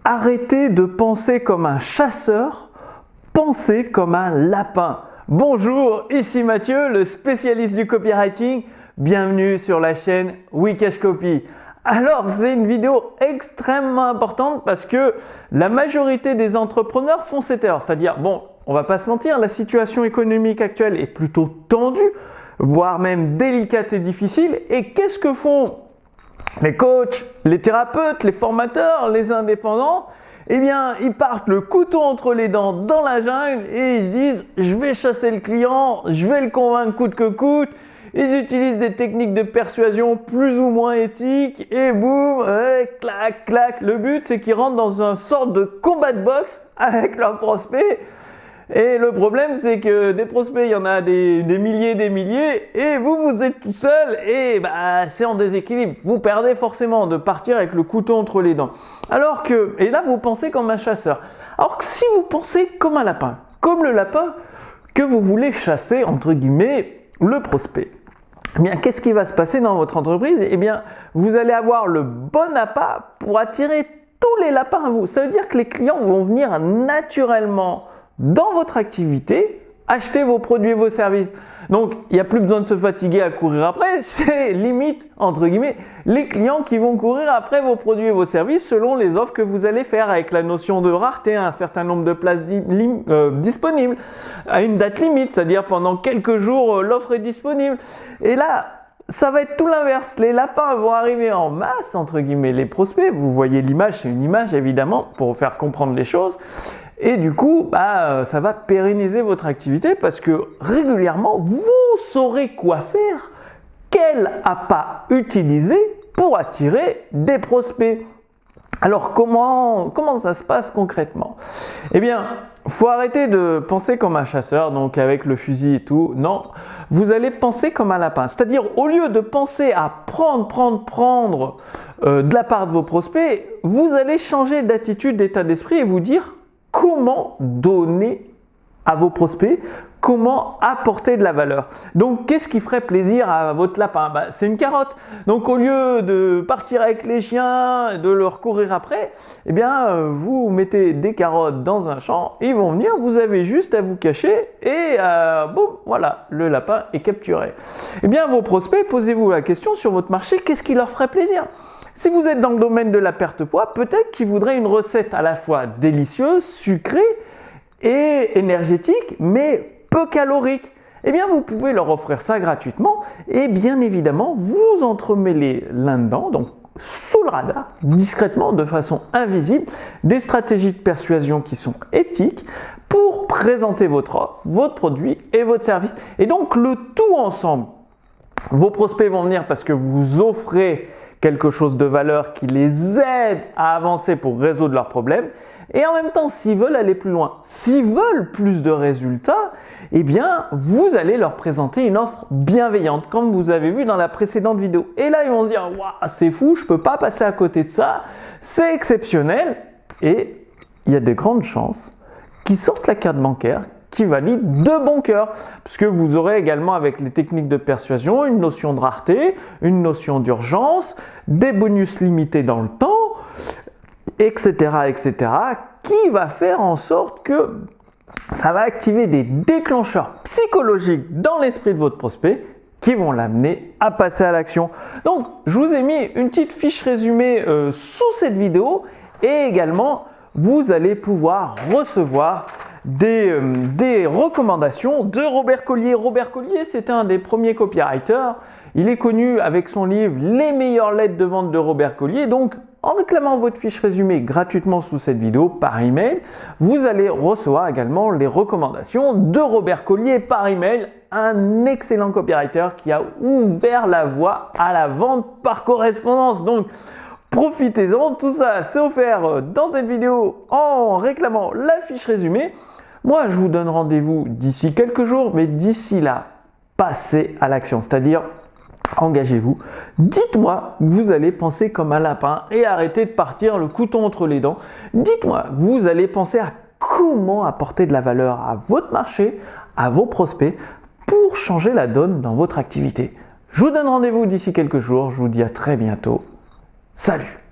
Arrêtez de penser comme un chasseur, pensez comme un lapin. Bonjour, ici Mathieu, le spécialiste du copywriting. Bienvenue sur la chaîne Wikash Copy. Alors, c'est une vidéo extrêmement importante parce que la majorité des entrepreneurs font cette erreur. C'est-à-dire, bon, on va pas se mentir, la situation économique actuelle est plutôt tendue, voire même délicate et difficile. Et qu'est-ce que font les coachs, les thérapeutes, les formateurs, les indépendants? Eh bien, ils partent le couteau entre les dents dans la jungle et ils se disent « je vais chasser le client, je vais le convaincre coûte que coûte ». Ils utilisent des techniques de persuasion plus ou moins éthiques et boum, clac, clac. Le but, c'est qu'ils rentrent dans une sorte de combat de boxe avec leurs prospects. Et le problème, c'est que des prospects, il y en a des milliers, et vous êtes tout seul, et c'est en déséquilibre. Vous perdez forcément de partir avec le couteau entre les dents. Et là, vous pensez comme un chasseur. Alors que si vous pensez comme un lapin, comme le lapin que vous voulez chasser, entre guillemets, le prospect, eh bien, qu'est-ce qui va se passer dans votre entreprise? Eh bien, vous allez avoir le bon appât pour attirer tous les lapins à vous. Ça veut dire que les clients vont venir naturellement dans votre activité, acheter vos produits et vos services. Donc, il n'y a plus besoin de se fatiguer à courir après. C'est limite, entre guillemets, les clients qui vont courir après vos produits et vos services selon les offres que vous allez faire avec la notion de rareté, un certain nombre de places disponibles, à une date limite, c'est-à-dire pendant quelques jours, l'offre est disponible. Et là, ça va être tout l'inverse. Les lapins vont arriver en masse, entre guillemets, les prospects. Vous voyez l'image, c'est une image évidemment pour vous faire comprendre les choses. Et du coup, ça va pérenniser votre activité parce que régulièrement, vous saurez quoi faire, quel appât utiliser pour attirer des prospects. Alors, comment ça se passe concrètement? Eh bien, faut arrêter de penser comme un chasseur, donc avec le fusil et tout. Non, vous allez penser comme un lapin. C'est-à-dire, au lieu de penser à prendre de la part de vos prospects, vous allez changer d'attitude, d'état d'esprit et vous dire comment donner à vos prospects, comment apporter de la valeur. Donc, qu'est-ce qui ferait plaisir à votre lapin? C'est une carotte. Donc, au lieu de partir avec les chiens, de leur courir après, eh bien, vous mettez des carottes dans un champ, ils vont venir, vous avez juste à vous cacher et boum, voilà, le lapin est capturé. Eh bien, vos prospects, posez-vous la question sur votre marché, qu'est-ce qui leur ferait plaisir? Si vous êtes dans le domaine de la perte de poids, peut-être qu'ils voudraient une recette à la fois délicieuse, sucrée et énergétique, mais peu calorique. Eh bien, vous pouvez leur offrir ça gratuitement et bien évidemment, vous entremêlez là-dedans, donc sous le radar, discrètement, de façon invisible, des stratégies de persuasion qui sont éthiques pour présenter votre offre, votre produit et votre service. Et donc, le tout ensemble, vos prospects vont venir parce que vous offrez quelque chose de valeur qui les aide à avancer pour résoudre leurs problèmes. Et en même temps, s'ils veulent aller plus loin, s'ils veulent plus de résultats, eh bien, vous allez leur présenter une offre bienveillante, comme vous avez vu dans la précédente vidéo. Et là, ils vont se dire « Waouh, c'est fou, je ne peux pas passer à côté de ça, c'est exceptionnel ». Et il y a de grandes chances qu'ils sortent la carte bancaire, qui valide de bon cœur, puisque vous aurez également avec les techniques de persuasion une notion de rareté, une notion d'urgence, des bonus limités dans le temps, etc., qui va faire en sorte que ça va activer des déclencheurs psychologiques dans l'esprit de votre prospect qui vont l'amener à passer à l'action. Donc, je vous ai mis une petite fiche résumée sous cette vidéo et également, vous allez pouvoir recevoir des recommandations de Robert Collier. Robert Collier, c'était un des premiers copywriters. Il est connu avec son livre « Les meilleures lettres de vente de Robert Collier ». Donc, en réclamant votre fiche résumée gratuitement sous cette vidéo par email, vous allez recevoir également les recommandations de Robert Collier par email, un excellent copywriter qui a ouvert la voie à la vente par correspondance. Donc, profitez-en, tout ça c'est offert dans cette vidéo en réclamant la fiche résumée. Moi, je vous donne rendez-vous d'ici quelques jours, mais d'ici là, passez à l'action, c'est-à-dire engagez-vous. Dites-moi que vous allez penser comme un lapin et arrêtez de partir le couteau entre les dents. Dites-moi, vous allez penser à comment apporter de la valeur à votre marché, à vos prospects pour changer la donne dans votre activité. Je vous donne rendez-vous d'ici quelques jours. Je vous dis à très bientôt. Salut!